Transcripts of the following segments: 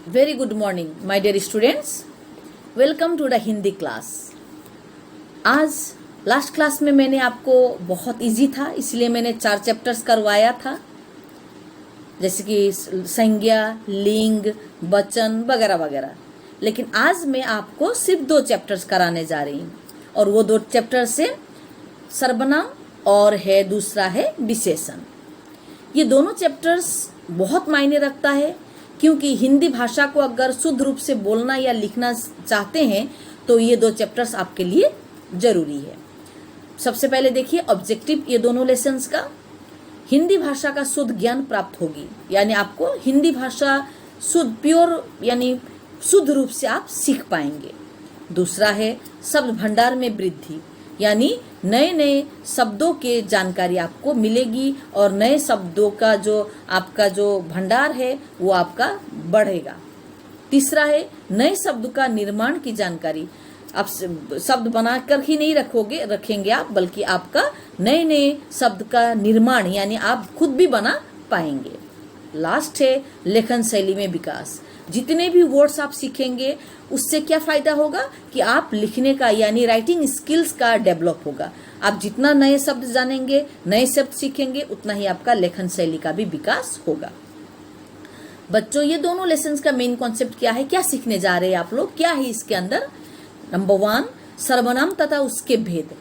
Very good morning my dear students, welcome to the Hindi class. आज last class में मैंने आपको बहुत इजी था इसलिए मैंने 4 चैप्टर्स करवाया था, जैसे कि संज्ञा, लिंग, वचन वगैरह वगैरह। लेकिन आज मैं आपको सिर्फ 2 चैप्टर्स कराने जा रही हूँ और वो 2 चैप्टर्स है सर्वनाम और है दूसरा है विशेषण। ये दोनों चैप्टर्स बहुत मायने रखता है क्योंकि हिंदी भाषा को अगर शुद्ध रूप से बोलना या लिखना चाहते हैं तो ये 2 चैप्टर्स आपके लिए जरूरी है। सबसे पहले देखिए ऑब्जेक्टिव ये दोनों लेसन्स का, हिंदी भाषा का शुद्ध ज्ञान प्राप्त होगी, यानी आपको हिंदी भाषा शुद्ध प्योर यानी शुद्ध रूप से आप सीख पाएंगे। दूसरा है शब्द भंडार में वृद्धि, यानी नए नए शब्दों के जानकारी आपको मिलेगी और नए शब्दों का जो आपका जो भंडार है वो आपका बढ़ेगा। तीसरा है नए शब्द का निर्माण की जानकारी, आप शब्द बनाकर ही नहीं रखेंगे आप, बल्कि आपका नए नए शब्द का निर्माण यानी आप खुद भी बना पाएंगे। लास्ट है लेखन शैली में विकास, जितने भी वर्ड्स आप सीखेंगे उससे क्या फायदा होगा कि आप लिखने का यानी राइटिंग स्किल्स का डेवलप होगा। आप जितना नए शब्द जानेंगे, नए शब्द सीखेंगे, उतना ही आपका लेखन शैली का भी विकास होगा। बच्चों ये दोनों लेसन्स का मेन कॉन्सेप्ट क्या है, क्या सीखने जा रहे हैं आप लोग, क्या है इसके अंदर? नंबर 1 सर्वनाम तथा उसके भेद,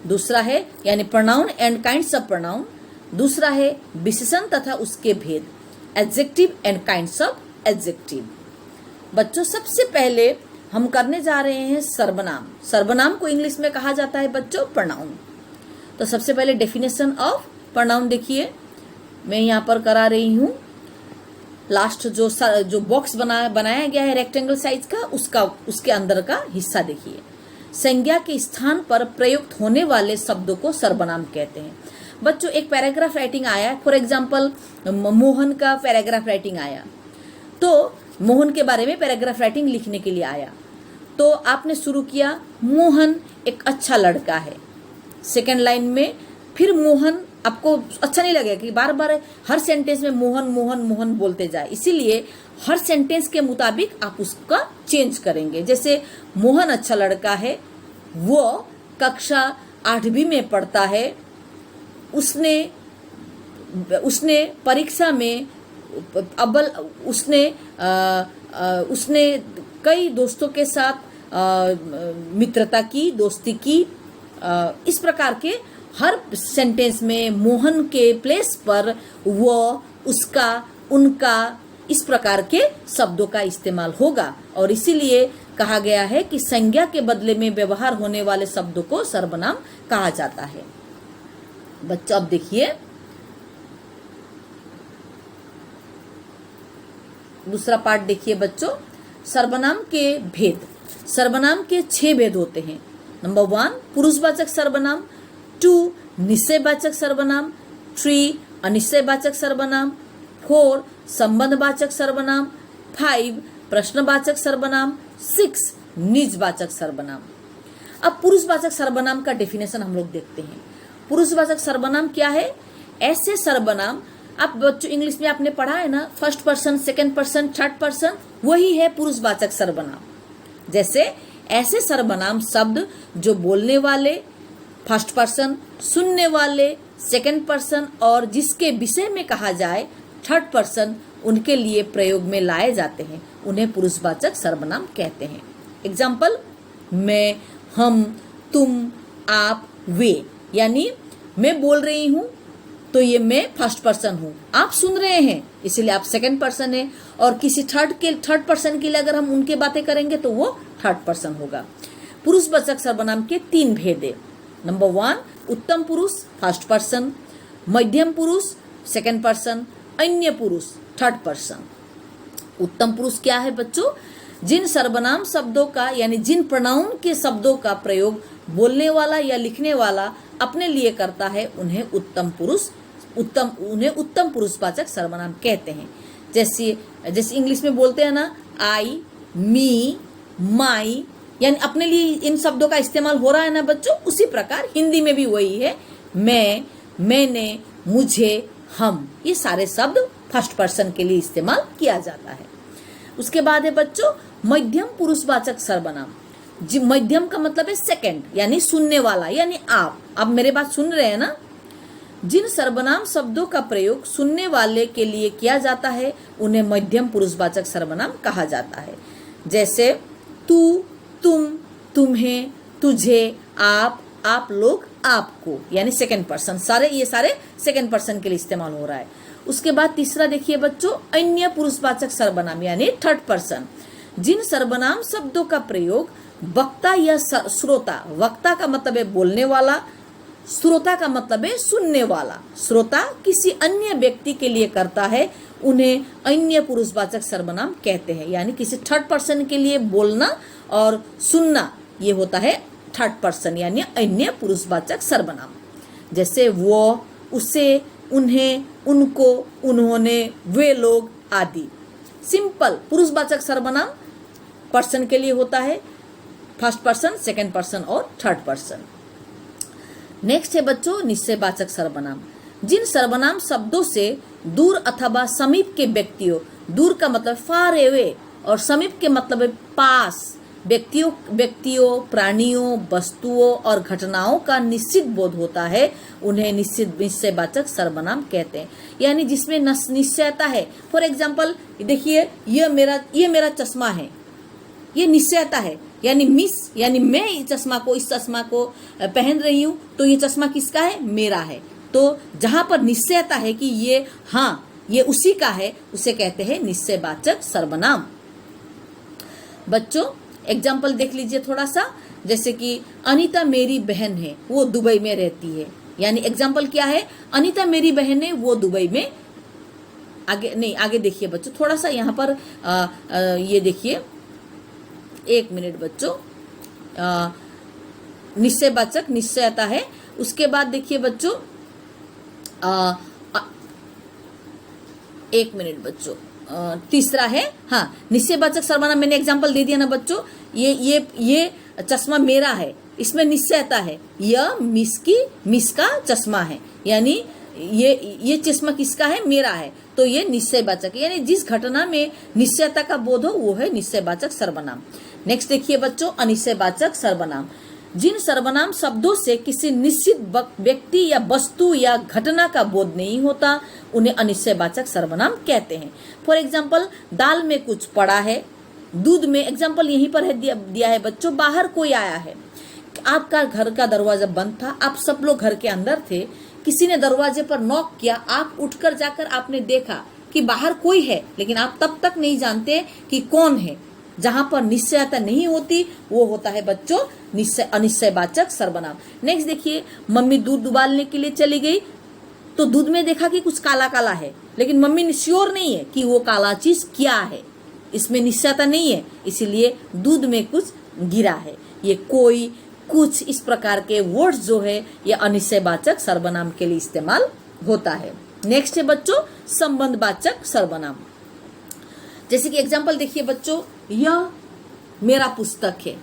दूसरा है यानी pronoun and kinds of pronoun, दूसरा है विशेषण तथा उसके भेद, adjective and kinds of adjective. बच्चों सबसे पहले हम करने जा रहे हैं सर्वनाम। सर्वनाम को इंग्लिश में कहा जाता है बच्चों प्रोनाउन। तो सबसे पहले डेफिनेशन ऑफ प्रोनाउन देखिए, मैं यहाँ पर करा रही हूँ। लास्ट जो बॉक्स बनाया गया है रेक्टेंगल साइज का, उसके अंदर का हिस्सा देखिए। संज्ञा के स्थान पर प्रयुक्त होने वाले शब्दों को सर्वनाम कहते हैं। बच्चों एक पैराग्राफ राइटिंग आया, फॉर एग्जाम्पल मोहन का पैराग्राफ राइटिंग आया, तो मोहन के बारे में पैराग्राफ राइटिंग लिखने के लिए आया, तो आपने शुरू किया मोहन एक अच्छा लड़का है। सेकेंड लाइन में फिर मोहन, आपको अच्छा नहीं लगेगा कि बार बार हर सेंटेंस में मोहन मोहन मोहन बोलते जाए, इसीलिए हर सेंटेंस के मुताबिक आप उसका चेंज करेंगे। जैसे मोहन अच्छा लड़का है, वो कक्षा 8वीं में पढ़ता है, उसने परीक्षा में अव्वल, उसने कई दोस्तों के साथ मित्रता की, दोस्ती की। इस प्रकार के हर सेंटेंस में मोहन के प्लेस पर वो, उसका, उनका, इस प्रकार के शब्दों का इस्तेमाल होगा और इसीलिए कहा गया है कि संज्ञा के बदले में व्यवहार होने वाले शब्दों को सर्वनाम कहा जाता है। बच्चों अब देखिए दूसरा पार्ट देखिए बच्चों, सर्वनाम के भेद। सर्वनाम के 6 भेद होते हैं। नंबर 1 पुरुषवाचक सर्वनाम, 2 निश्चयवाचक सर्वनाम, 3 अनिश्चयवाचक सर्वनाम, 4 संबंधवाचक सर्वनाम, 5 प्रश्नवाचक सर्वनाम, 6 निजवाचक सर्वनाम। अब पुरुषवाचक सर्वनाम का डेफिनेशन हम लोग देखते हैं। पुरुषवाचक सर्वनाम क्या है? ऐसे सर्वनाम, आप बच्चों इंग्लिश में आपने पढ़ा है ना, first person, second person, third person, वही है पुरुषवाचक सर्वनाम। जैसे ऐसे सर्वनाम शब्द जो बोलने वाले फर्स्ट पर्सन, सुनने वाले सेकंड पर्सन और जिसके विषय में कहा जाए थर्ड पर्सन, उनके लिए प्रयोग में लाए जाते हैं, उन्हें पुरुषवाचक सर्वनाम कहते हैं। एग्जाम्पल मैं, हम, तुम, आप, वे, यानी मैं बोल रही हूँ तो ये मैं फर्स्ट पर्सन हूँ, आप सुन रहे हैं इसीलिए आप सेकंड पर्सन है, और किसी थर्ड पर्सन के लिए अगर हम उनके बातें करेंगे तो वो थर्ड पर्सन होगा। पुरुषवाचक सर्वनाम के 3 भेद है। नंबर 1 उत्तम पुरुष फर्स्ट पर्सन, मध्यम पुरुष सेकंड पर्सन, अन्य पुरुष थर्ड पर्सन। उत्तम पुरुष क्या है बच्चों? जिन सर्वनाम शब्दों का यानी जिन प्रोनाउन के शब्दों का प्रयोग बोलने वाला या लिखने वाला अपने लिए करता है, उन्हें उत्तम पुरुषवाचक सर्वनाम कहते हैं। जैसे इंग्लिश में बोलते हैं ना, आई, मी, माई, यानी अपने लिए इन शब्दों का इस्तेमाल हो रहा है ना बच्चों, उसी प्रकार हिंदी में भी वही है। मैं, मैंने, मुझे, हम, ये सारे शब्द फर्स्ट पर्सन के लिए इस्तेमाल किया जाता है। उसके बाद है बच्चों मध्यम पुरुषवाचक सर्वनाम। जी मध्यम का मतलब है सेकंड, यानी सुनने वाला, यानी आप मेरे बात सुन रहे हैं ना। जिन सर्वनाम शब्दों का प्रयोग सुनने वाले के लिए किया जाता है उन्हें मध्यम पुरुषवाचक सर्वनाम कहा जाता है। जैसे तू, तुम, तुम्हें, तुझे, आप लोग, आपको, यानी सेकंड पर्सन। ये सारे सेकंड पर्सन के लिए इस्तेमाल हो रहा है। उसके बाद तीसरा देखिए बच्चों अन्य पुरुषवाचक सर्वनाम, यानी थर्ड पर्सन। जिन सर्वनाम शब्दों का प्रयोग वक्ता या श्रोता, वक्ता का मतलब है बोलने वाला, श्रोता का मतलब है सुनने वाला, श्रोता किसी अन्य व्यक्ति के लिए करता है उन्हें अन्य पुरुषवाचक सर्वनाम कहते हैं। यानी किसी थर्ड पर्सन के लिए बोलना और सुनना ये होता है थर्ड पर्सन, यानी अन्य पुरुषवाचक सर्वनाम। जैसे वो, उसे, उन्हें, उनको, उन्होंने, वे लोग आदि। सिंपल पुरुषवाचक सर्वनाम पर्सन के लिए होता है, फर्स्ट पर्सन, सेकंड पर्सन और थर्ड पर्सन। नेक्स्ट है बच्चों निश्चयवाचक सर्वनाम। जिन सर्वनाम शब्दों से दूर अथवा समीप के व्यक्तियों, दूर का मतलब फार अवे और समीप के मतलब है पास, व्यक्तियों, प्राणियों, वस्तुओं और घटनाओं का निश्चित बोध होता है उन्हें निश्चयवाचक सर्वनाम कहते हैं। यानी जिसमें निश्चयता है। फॉर एग्जाम्पल देखिए ये मेरा चश्मा है, ये निश्चयता है, यानी मैं इस चश्मा को पहन रही हूँ तो ये चश्मा किसका है? मेरा है। तो जहाँ पर निश्चयता है कि ये उसी का है उसे कहते हैं निश्चयवाचक सर्वनाम। बच्चों एग्जाम्पल देख लीजिए थोड़ा सा। जैसे कि अनीता मेरी बहन है, वो दुबई में रहती है। यानी एग्जाम्पल क्या है? अनीता मेरी बहन है, वो दुबई में। आगे देखिए बच्चों थोड़ा सा यहाँ पर ये देखिए, एक मिनट बच्चों। निश्चयवाचक निश्चयता है। उसके बाद देखिए बच्चों, एक मिनट बच्चों, तीसरा है निश्चयवाचक सर्वनाम। मैंने एग्जांपल दे दिया ना बच्चों। ये चश्मा मेरा है, इसमें निश्चयता है, यह मिस का चश्मा है, यानी ये चश्मा किसका है? मेरा है। तो ये निश्चयवाचक है, यानी जिस घटना में निश्चयता का बोध हो वो है निश्चयवाचक सर्वनाम। नेक्स्ट देखिए बच्चों अनिश्चयवाचक सर्वनाम। जिन सर्वनाम शब्दों से किसी निश्चित व्यक्ति या वस्तु या घटना का बोध नहीं होता उन्हें अनिश्चयवाचक सर्वनाम कहते हैं। फॉर एग्जाम्पल दाल में कुछ पड़ा है, दूध में, एग्जाम्पल यहीं पर है दिया है बच्चों, बाहर कोई आया है, आपका घर का दरवाजा बंद था, आप सब लोग घर के अंदर थे, किसी ने दरवाजे पर नॉक किया, आप उठकर जाकर आपने देखा कि बाहर कोई है, लेकिन आप तब तक नहीं जानते कि कौन है। जहां पर निश्चयता नहीं होती वो होता है बच्चों अनिश्चयवाचक सर्वनाम। नेक्स्ट देखिए, मम्मी दूध उबालने के लिए चली गई तो दूध में देखा कि कुछ काला काला है, लेकिन मम्मी श्योर नहीं है कि वो काला चीज क्या है, इसमें निश्चयता नहीं है, इसीलिए दूध में कुछ गिरा है। ये कोई, कुछ, इस प्रकार के वर्ड्स जो है ये अनिश्चयवाचक सर्वनाम के लिए इस्तेमाल होता है। नेक्स्ट है बच्चों संबंधवाचक सर्वनाम। जैसे कि एग्जाम्पल देखिए बच्चों, यह मेरा पुस्तक है,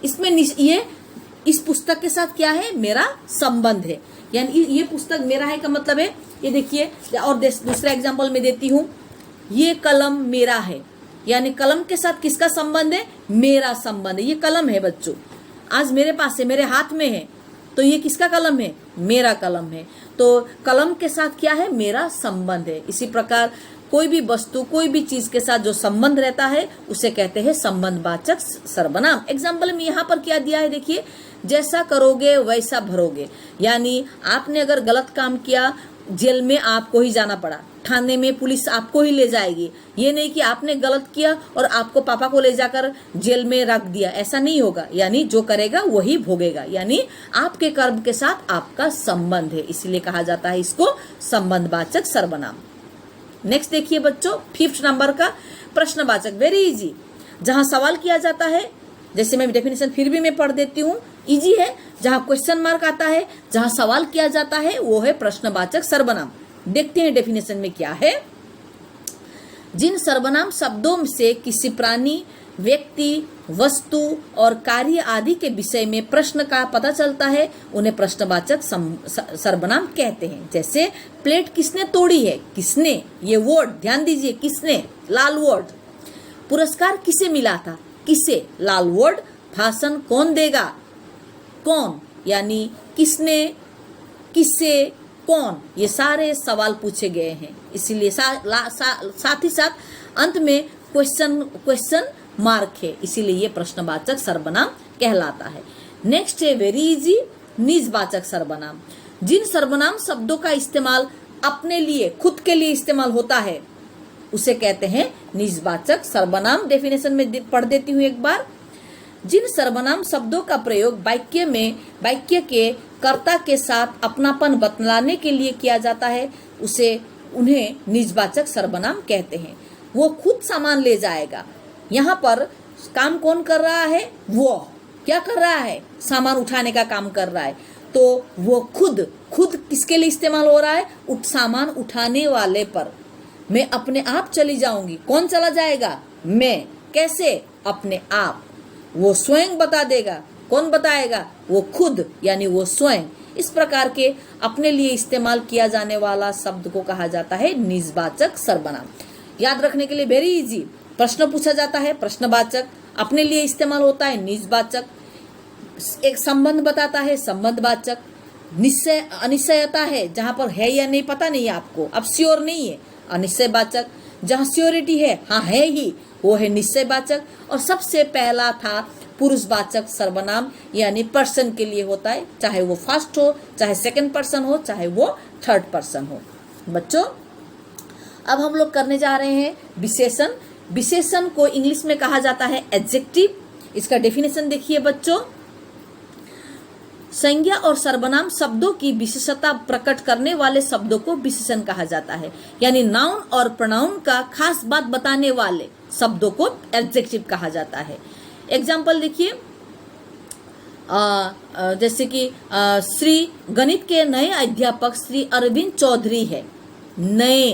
इसमें ये इस पुस्तक के साथ क्या है? मेरा संबंध है, यानी ये पुस्तक मेरा है का मतलब है, ये देखिए। और दूसरा एग्जाम्पल मैं देती हूँ, ये कलम मेरा है, यानी कलम के साथ किसका संबंध है? मेरा संबंध है। ये कलम है बच्चों, आज मेरे पास है, मेरे हाथ में है, तो ये किसका कलम है? मेरा कलम है। तो कलम के साथ क्या है? मेरा संबंध है। इसी प्रकार कोई भी वस्तु, कोई भी चीज के साथ जो संबंध रहता है उसे कहते हैं संबंधवाचक सर्वनाम। एग्जाम्पल में यहाँ पर क्या दिया है देखिए, जैसा करोगे वैसा भरोगे, यानी आपने अगर गलत काम किया जेल में आपको ही जाना पड़ा, थाने में पुलिस आपको ही ले जाएगी। ये नहीं कि आपने गलत किया और आपको पापा को ले जाकर जेल में रख दिया, ऐसा नहीं होगा। यानी जो करेगा वही भोगेगा, यानी आपके कर्म के साथ आपका संबंध है, इसलिए कहा जाता है इसको संबंधवाचक सर्वनाम। नेक्स्ट देखिए बच्चों 5th नंबर का प्रश्नवाचक, वेरी इजी, जहां सवाल किया जाता है। जैसे मैं डेफिनेशन फिर भी मैं पढ़ देती हूँ, इजी है। जहां क्वेश्चन मार्क आता है, जहां सवाल किया जाता है, वो है प्रश्नवाचक सर्वनाम। देखते हैं डेफिनेशन में क्या है। जिन सर्वनाम शब्दों से किसी प्राणी, व्यक्ति, वस्तु और कार्य आदि के विषय में प्रश्न का पता चलता है उन्हें प्रश्नवाचक सर्वनाम कहते हैं। जैसे प्लेट किसने तोड़ी है? किसने, ये वर्ड ध्यान दीजिए, किसने, लाल वर्ड। पुरस्कार किसे मिला था, किसे, लाल वर्ड, भाषण कौन देगा, कौन यानी किसने, किससे, कौन, ये सारे सवाल पूछे गए हैं। इसीलिए साथ ही साथ अंत में क्वेश्चन मार्क है, इसीलिए ये प्रश्नवाचक सर्वनाम कहलाता है। नेक्स्ट है वेरी इजी, निजवाचक सर्वनाम। जिन सर्वनाम शब्दों का इस्तेमाल अपने लिए, खुद के लिए इस्तेमाल होता है उसे कहते हैं निजवाचक सर्वनाम। डेफिनेशन में पढ़ देती हूँ एक बार। जिन सर्वनाम शब्दों का प्रयोग वाक्य के कर्ता के साथ अपनापन बतलाने के लिए किया जाता है उन्हें निजवाचक सर्वनाम कहते हैं। वो खुद सामान ले जाएगा, यहाँ पर काम कौन कर रहा है, वो क्या कर रहा है, सामान उठाने का काम कर रहा है, तो वो खुद किसके लिए इस्तेमाल हो रहा है, सामान उठाने वाले पर। मैं अपने आप चली जाऊंगी, कौन चला जाएगा, मैं, कैसे, अपने आप। वो स्वयं बता देगा, कौन बताएगा, वो खुद यानी वो स्वयं। इस प्रकार के अपने लिए इस्तेमाल किया जाने वाला शब्द को कहा जाता है निजवाचक सर्वनाम। याद रखने के लिए वेरी इजी, प्रश्न पूछा जाता है प्रश्नवाचक, अपने लिए इस्तेमाल होता है निजवाचक, एक संबंध बताता है संबंधवाचक, निश्चय अनिश्चयता है जहां पर है या नहीं पता नहीं है आपको, अब श्योर नहीं है, अनिश्चयवाचक, जहां श्योरिटी है, हाँ है ही, वो है निश्चयवाचक। और सबसे पहला था पुरुषवाचक सर्वनाम, यानी पर्सन के लिए होता है, चाहे वो फर्स्ट हो, चाहे सेकंड पर्सन हो, चाहे वो थर्ड पर्सन हो। बच्चों अब हम लोग करने जा रहे हैं विशेषण। विशेषण को इंग्लिश में कहा जाता है एडजेक्टिव। इसका डेफिनेशन देखिए बच्चों, संज्ञा और सर्वनाम शब्दों की विशेषता प्रकट करने वाले शब्दों को विशेषण कहा जाता है, यानी नाउन और प्रोनाउन का खास बात बताने वाले शब्दों को एडजेक्टिव कहा जाता है। एग्जाम्पल देखिए, जैसे कि श्री गणित के नए अध्यापक श्री अरविंद चौधरी है। नए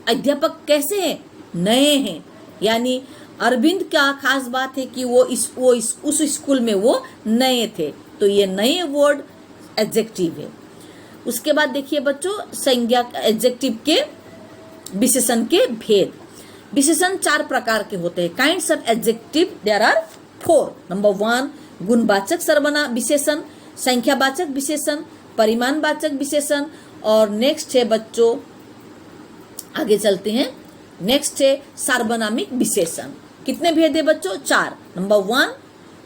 अध्यापक कैसे हैं, नए हैं, यानी अरविंद का खास बात है कि उस स्कूल में वो नए थे, तो ये नए वर्ड एडजेक्टिव है। उसके बाद देखिए बच्चों, संज्ञा एडजेक्टिव के विशेषण के भेद। विशेषण 4 प्रकार के होते हैं, kinds of adjective there are 4। Number 1 गुणवाचक सर्वनाम विशेषण, संख्यावाचक विशेषण, परिमाणवाचक विशेषण, और नेक्स्ट है बच्चों, आगे चलते हैं, नेक्स्ट है सार्वनामिक विशेषण। कितने भेद है बच्चों, 4। नंबर 1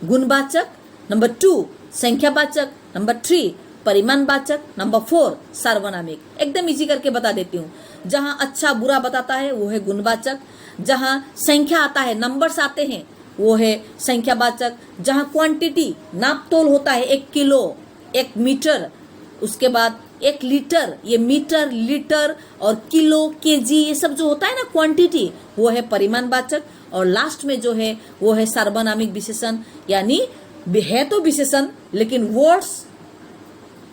गुणवाचक, नंबर 2 संख्यावाचक, नंबर 3 परिमाणवाचक, नंबर 4 सार्वनामिक। एकदम इजी करके बता देती हूँ। जहाँ अच्छा बुरा बताता है वो है गुणवाचक, जहाँ संख्या आता है, नंबर्स आते हैं, वो है संख्यावाचक, जहाँ क्वांटिटी नाप तोल होता है, 1 किलो, 1 मीटर, उसके बाद 1 लीटर, ये मीटर, लीटर और किलो, केजी, ये सब जो होता है ना क्वांटिटी, वो है परिमाणवाचक। और लास्ट में जो है वो है सार्वनामिक विशेषण, यानी है तो विशेषण लेकिन वर्ड्स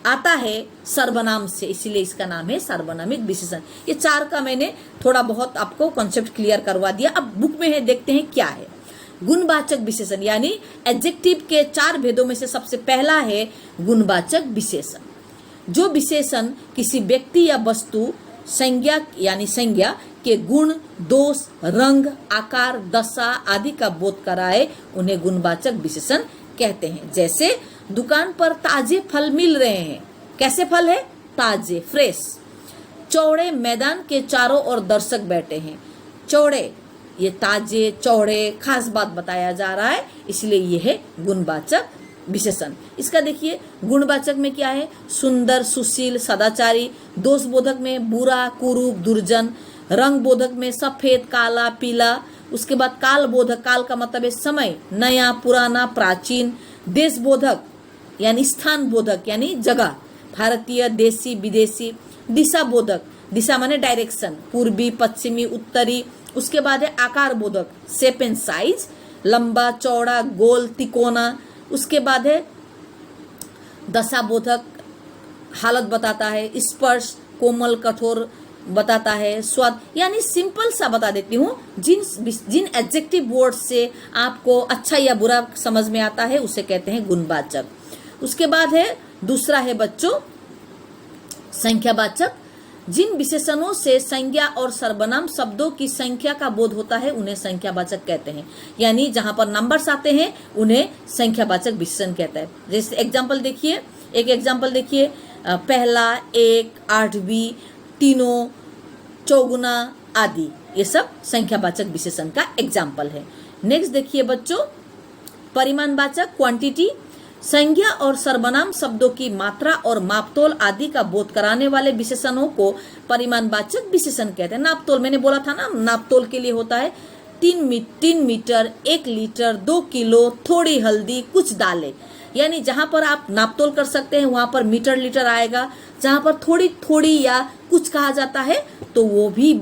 आता है सर्वनाम से, इसीलिए इसका नाम है सार्वनामिक विशेषण। ये 4 का मैंने थोड़ा बहुत आपको कॉन्सेप्ट क्लियर करवा दिया। अब बुक में है, देखते हैं क्या है। गुणवाचक विशेषण यानी एडजेक्टिव के 4 भेदों में से सबसे पहला है गुणवाचक विशेषण। जो विशेषण किसी व्यक्ति या वस्तु संज्ञा यानी संज्ञा के गुण, दोष, रंग, आकार, दशा आदि का बोध कराए उन्हें गुणवाचक विशेषण कहते हैं। जैसे दुकान पर ताजे फल मिल रहे हैं, कैसे फल है, ताजे, फ्रेश। चौड़े मैदान के चारों ओर दर्शक बैठे हैं, चौड़े, ये ताजे, चौड़े, खास बात बताया जा रहा है, इसलिए ये है गुणवाचक विशेषण। इसका देखिए गुणवाचक में क्या है, सुंदर, सुशील, सदाचारी। दोष बोधक में बुरा, कुरूप, दुर्जन। रंग बोधक में सफेद, काला, पीला। उसके बाद काल बोधक, काल का मतलब है समय, नया, पुराना, प्राचीन। देश बोधक यानी स्थान बोधक यानी जगह, भारतीय, देसी, विदेशी। दिशा बोधक, दिशा माने डायरेक्शन, पूर्वी, पश्चिमी, उत्तरी। उसके बाद है आकार बोधक, शेप एंड साइज, लंबा, चौड़ा, गोल, तिकोना। उसके बाद है दशा बोधक, हालत बताता है, स्पर्श, कोमल, कठोर बताता है, स्वाद। यानी सिंपल सा बता देती हूँ, जिन एडजेक्टिव वर्ड से आपको अच्छा या बुरा समझ में आता है उसे कहते हैं गुणवाचक। उसके बाद है दूसरा है बच्चों संख्यावाचक। जिन विशेषणों से संज्ञा और सर्वनाम शब्दों की संख्या का बोध होता है उन्हें संख्यावाचक कहते हैं। यानी जहां पर नंबर्स आते हैं उन्हें संख्यावाचक विशेषण कहता है। जैसे एग्जाम्पल देखिए, एक एग्जाम्पल देखिए, पहला, एक, आठवीं, तीनों, चौगुना आदि, ये सब संख्यावाचक विशेषण का एग्जाम्पल है। नेक्स्ट देखिए बच्चों, परिमाणवाचक क्वांटिटी, संज्ञा और सर्वनाम शब्दों की मात्रा और मापतोल आदि का बोध कराने वाले विशेषणों को परिमाणवाचक विशेषण कहते हैं। नापतोल मैंने बोला था ना, नापतोल के लिए होता है 3 मीटर, 1 लीटर, 2 किलो, थोड़ी हल्दी, कुछ दालें। यानी जहां पर आप नापतोल कर सकते हैं वहां पर मीटर लीटर आएगा। जहां पर थोड़ी थोड़ी या कुछ कहा जाता है तो वो भी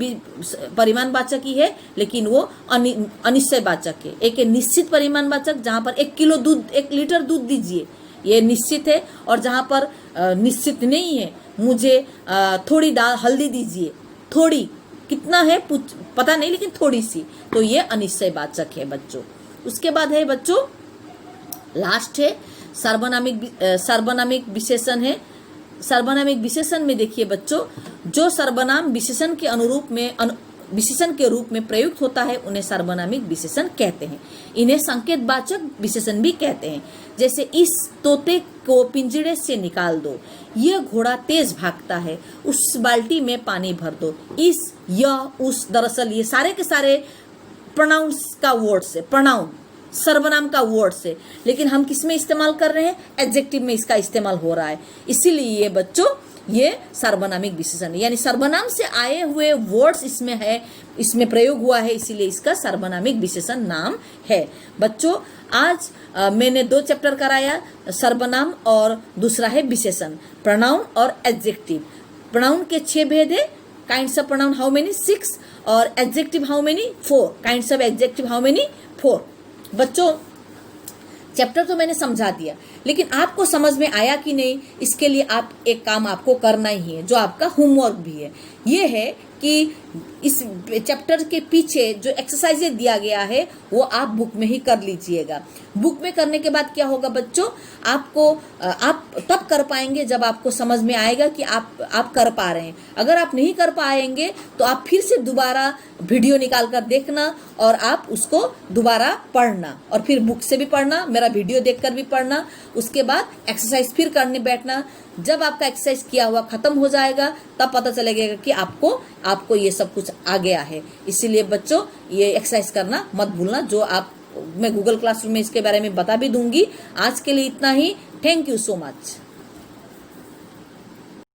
परिमाणवाचक ही है, लेकिन वो अनिश्चयवाचक है। एक है निश्चित परिमाणवाचक, जहां पर 1 किलो दूध, 1 लीटर दूध दीजिए, ये निश्चित है। और जहां पर निश्चित नहीं है, मुझे थोड़ी हल्दी दीजिए, थोड़ी कितना है पता नहीं लेकिन थोड़ी सी, तो ये अनिश्चयवाचक है बच्चों। उसके बाद है बच्चों, लास्ट है सर्वनामिक विशेषण है। सर्वनामिक विशेषण में देखिए बच्चों, जो सर्वनाम विशेषण के अनुरूप में विशेषण के रूप में प्रयुक्त होता है उन्हें सर्वनामिक विशेषण कहते हैं। इन्हें संकेतवाचक विशेषण भी कहते हैं। जैसे इस तोते को पिंजरे से निकाल दो, यह घोड़ा तेज भागता है, उस बाल्टी में पानी भर दो। इस, यह, उस, दरअसल ये सारे के सारे प्रोनाउंस का वर्ड्स है, प्रोनाउन सर्वनाम का वर्ड्स है, लेकिन हम किस में इस्तेमाल कर रहे हैं? एडजेक्टिव में इसका इस्तेमाल हो रहा है। इसीलिए ये बच्चों ये सर्वनामिक विशेषण है, यानी सर्वनाम से आए हुए वर्ड्स इसमें है, इसमें प्रयोग हुआ है, इसीलिए इसका सर्वनामिक विशेषण नाम है। बच्चों आज मैंने 2 चैप्टर कराया, सर्वनाम और दूसरा है विशेषण, प्रोनाउन और एडजेक्टिव। प्रोनाउन के 6 भेद है, kinds of pronoun how many 6, और adjective how many 4, kinds of adjective how many 4। बच्चों चैप्टर तो मैंने समझा दिया, लेकिन आपको समझ में आया कि नहीं, इसके लिए आप एक काम आपको करना ही है, जो आपका होमवर्क भी है। ये है कि इस चैप्टर के पीछे जो एक्सरसाइजेज दिया गया है वो आप बुक में ही कर लीजिएगा। बुक में करने के बाद क्या होगा बच्चों, आप तब कर पाएंगे जब आपको समझ में आएगा कि आप कर पा रहे हैं। अगर आप नहीं कर पाएंगे तो आप फिर से दोबारा वीडियो निकाल कर देखना और आप उसको दोबारा पढ़ना, और फिर बुक से भी पढ़ना, मेरा वीडियो देखकर भी पढ़ना। उसके बाद एक्सरसाइज फिर करने बैठना। जब आपका एक्सरसाइज किया हुआ खत्म हो जाएगा तब पता चलेगा कि आपको ये सब कुछ आ गया है। इसीलिए बच्चों ये एक्सरसाइज करना मत भूलना, जो मैं गूगल क्लासरूम में इसके बारे में बता भी दूंगी। आज के लिए इतना ही। Thank you so much.